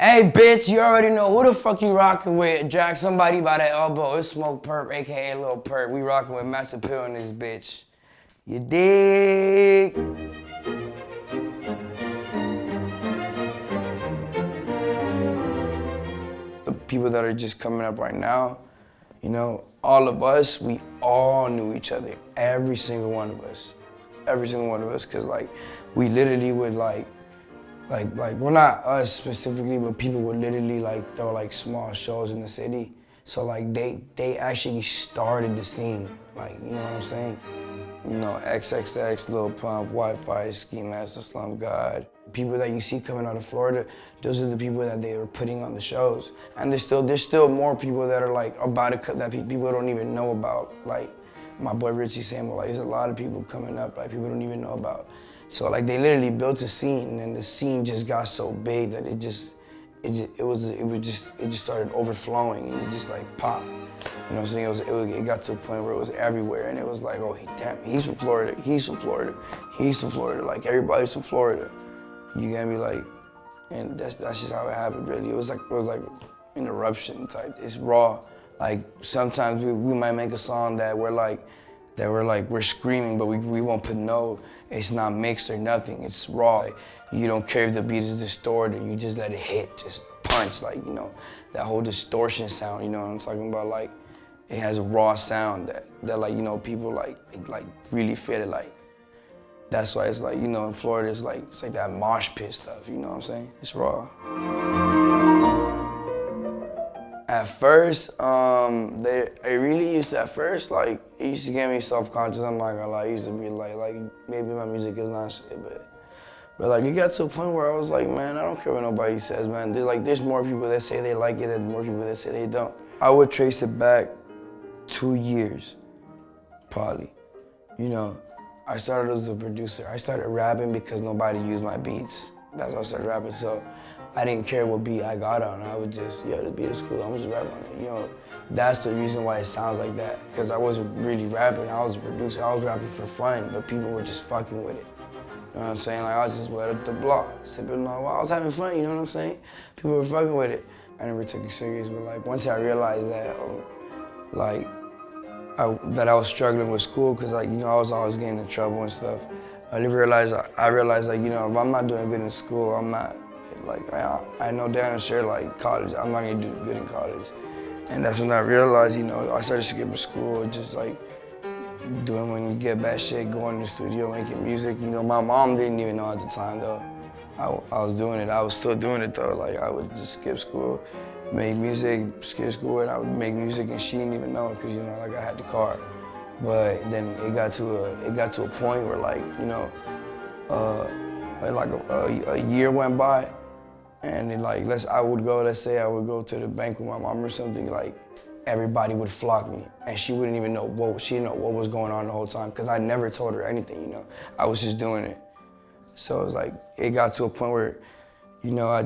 Hey, bitch, you already know who the fuck you rockin' with. Drag somebody by the elbow. It's SmokePurpp, aka Lil Purpp. We rockin' with Master Pill in this bitch. You dig? The people that are just coming up right now, you know, all of us, we all knew each other. Every single one of us. Every single one of us, cause like, we literally would like, well, not us specifically, but people would literally like throw like small shows in the city. So like they actually started the scene. Like, you know what I'm saying? You know, XXX, Lil Pump, Wi-Fi, Ski Master, Slum God. People that you see coming out of Florida, those are the people that they were putting on the shows. And there's still more people that are like about it that people don't even know about. Like my boy Richie Samuel, like there's a lot of people coming up like people don't even know about. So like they literally built a scene, and the scene just got so big that it just started overflowing, and it just like popped. You know what I'm saying? It got to a point where it was everywhere, and it was like, oh damn, he's from Florida, he's from Florida, he's from Florida. Like everybody's from Florida. You get me? Like, and that's just how it happened. Really, it was like an eruption type. It's raw. Like sometimes we might make a song that we're screaming, but we won't put it's not mixed or nothing, it's raw. Like, you don't care if the beat is distorted, you just let it hit, just punch, like, you know, that whole distortion sound, you know what I'm talking about? Like, it has a raw sound that like, you know, people like really feel it, like. That's why it's like, you know, in Florida, it's like that mosh pit stuff, you know what I'm saying? It's raw. At first, it really used to, like, it used to get me self-conscious. I'm not gonna lie, it used to be like maybe my music is not shit, but like, it got to a point where I was like, man, I don't care what nobody says, man. There's more people that say they like it than more people that say they don't. I would trace it back 2 years, probably. You know, I started as a producer. I started rapping because nobody used my beats. That's why I started rapping, so I didn't care what beat I got on. I would just, the beat is cool, I'm just rapping on it. You know, that's the reason why it sounds like that. Because I wasn't really rapping, I was a producer. I was rapping for fun, but people were just fucking with it. You know what I'm saying? Like, I was just wet up the block, sipping on while I was having fun, you know what I'm saying? People were fucking with it. I never took it serious, but like, once I realized that, that I was struggling with school, because like, you know, I was always getting in trouble and stuff. I realized like, you know, if I'm not doing good in school, I'm not, like, I know damn sure, like, college, I'm not gonna do good in college. And that's when I realized, you know, I started skipping school, just like doing when you get bad shit, going to the studio, making music. You know, my mom didn't even know at the time, though. I was doing it, I was still doing it, though. Like, I would just skip school, make music, skip school, and I would make music, and she didn't even know, because, you know, like, I had the car. But then it got to a point where, like, you know, like a year went by, and then, like, let's say I would go to the bank with my mom or something, like, everybody would flock me, and she wouldn't even know she didn't know what was going on the whole time, because I never told her anything, you know. I was just doing it. So it was like, it got to a point where, you know, I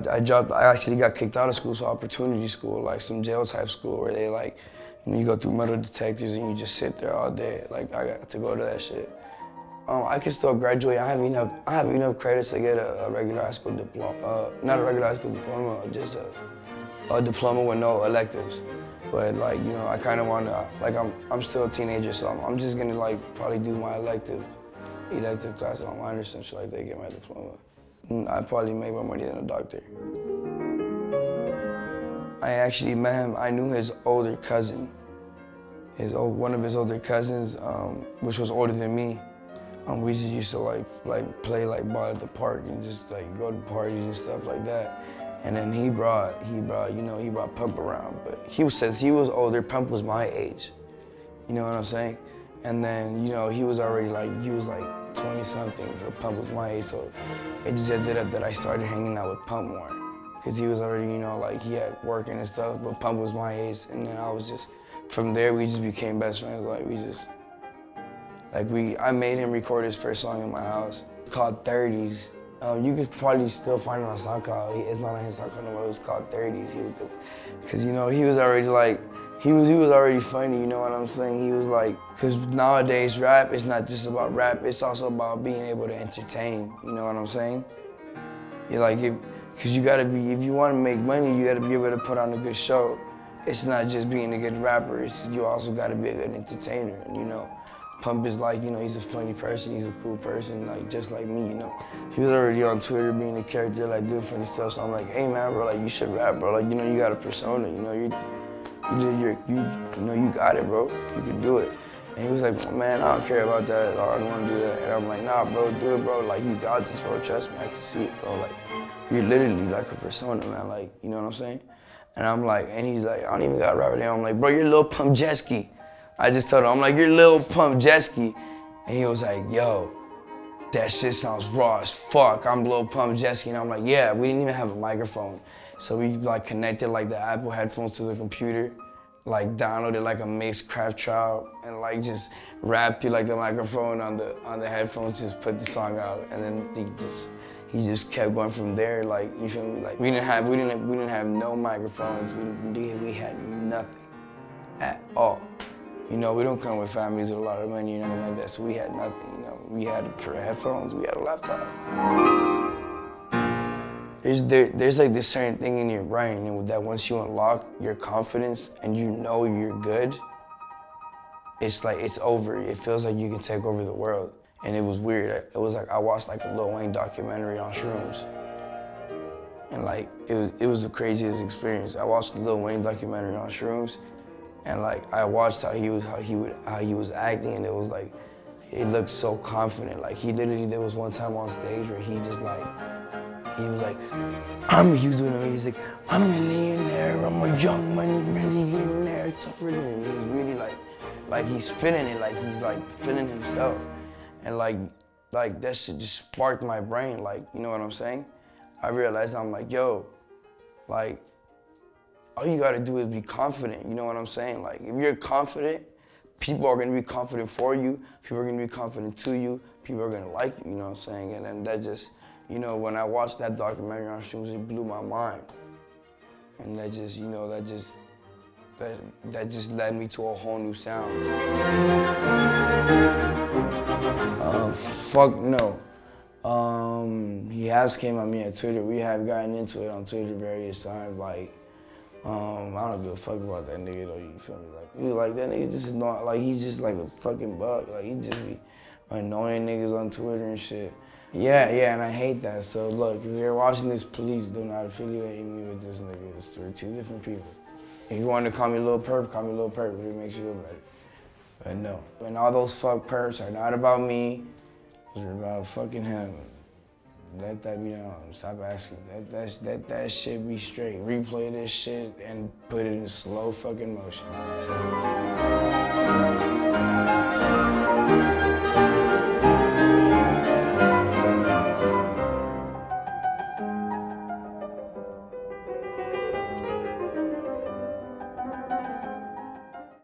actually got kicked out of school, so opportunity school, like some jail type school where they like, you know, you go through metal detectors and you just sit there all day. Like, I got to go to that shit. I can still graduate. I have enough credits to get a regular high school diploma. Not a regular high school diploma, just a diploma with no electives. But like, you know, I kind of want to, like, I'm still a teenager, so I'm just gonna like probably do my elective class on minors and shit like that, get my diploma. I'd probably make more money than a doctor. I actually met him. I knew his older cousin. One of his older cousins, which was older than me. We just used to like play like ball at the park and just like go to parties and stuff like that. And then he brought Pump around. But since he was older, Pump was my age. You know what I'm saying? And then, you know, he was like 20 something, but Pump was my age, so it just ended up that I started hanging out with Pump more. Cause he was already, you know, like he had working and stuff, but Pump was my age, and then from there we just became best friends. I made him record his first song in my house. It's called 30s. You could probably still find it on SoundCloud. It's not on his SoundCloud no more, it was called 30s. Cause you know, he was already like, he was already funny, you know what I'm saying? He was like, cause nowadays rap is not just about rap, it's also about being able to entertain, you know what I'm saying? You're like, Cause you gotta be, if you wanna make money, you gotta be able to put on a good show. It's not just being a good rapper, you also gotta be a good entertainer. And you know, Pump is like, you know, he's a funny person, he's a cool person, like just like me, you know. He was already on Twitter being a character, like doing funny stuff, so I'm like, hey man, bro, like you should rap, bro. Like, you know, you got a persona, you know, you know, you got it, bro. You can do it. And he was like, man, I don't care about that, I don't wanna do that. And I'm like, nah, bro, do it, bro. Like, you got this, bro, trust me, I can see it, bro. Like, you're literally like a persona, man, like, you know what I'm saying? And I'm like, and he's like, I don't even got a rapper name. I'm like, bro, you're Lil Pump jet ski. I just told him, I'm like, you're Lil Pump jet ski. And he was like, yo, that shit sounds raw as fuck. I'm Lil Pump jet ski. And I'm like, yeah, we didn't even have a microphone. So we like connected like the Apple headphones to the computer, like downloaded like a mixed craft trial and like just rapped through like the microphone on the headphones, just put the song out. And then he just kept going from there, like, you feel me? Like, we didn't have no microphones, we had nothing at all. You know, we don't come with families with a lot of money or nothing like that, so we had nothing, you know. We had headphones, we had a laptop. There's like this certain thing in your brain, and that once you unlock your confidence and you know you're good, it's like, it's over. It feels like you can take over the world. And it was weird. It was like I watched like a Lil Wayne documentary on shrooms. And like, it was the craziest experience. I watched the Lil Wayne documentary on shrooms, and like I watched how he was acting, and it was like, it looked so confident. Like there was one time on stage where he was like, he was doing it, he's like, I'm a millionaire, I'm a young money millionaire, tougher than me. He was really like he's feeling it, like he's like feeling himself. And like that shit just sparked my brain, like, you know what I'm saying? I realized, I'm like, yo, like, all you gotta do is be confident, you know what I'm saying? Like, if you're confident, people are gonna be confident for you, people are gonna be confident to you, people are gonna like you, you know what I'm saying? And then that just, you know, when I watched that documentary on shrooms, it blew my mind. And that just, you know, that just led me to a whole new sound. Fuck no. He has came at me at Twitter. We have gotten into it on Twitter various times. Like, I don't give a fuck about that nigga though, you feel me? Like that nigga just annoying, like he's just like a fucking bug. Like he just be annoying niggas on Twitter and shit. Yeah, and I hate that. So look, if you're watching this, please do not affiliate me with this nigga. We're two different people. If you want to call me Lil Purpp, call me Lil Purpp if it makes you feel better. But no. And all those fuck perps are not about me. They're about fucking him. Let that be known. Stop asking. Let that shit be straight. Replay this shit and put it in slow fucking motion.